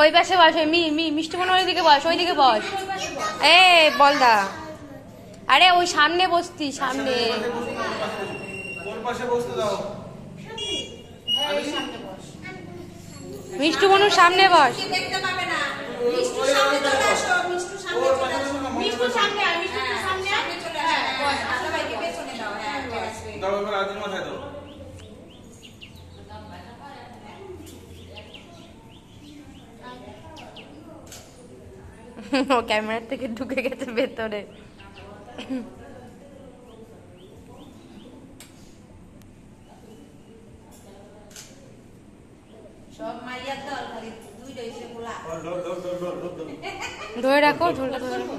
ওই পাশে বস, ওই মিষ্টি মনে ওইদিকে বস, ওইদিকে বস। এ বলদা, আরে ওই সামনে বসতি, সামনে। মিষ্টি মনুর সামনে বস। ও ক্যামেরা থেকে ঢুকে গেছে ভেতরে। ধরে রাখো, ঝোলটা ধরে রাখো।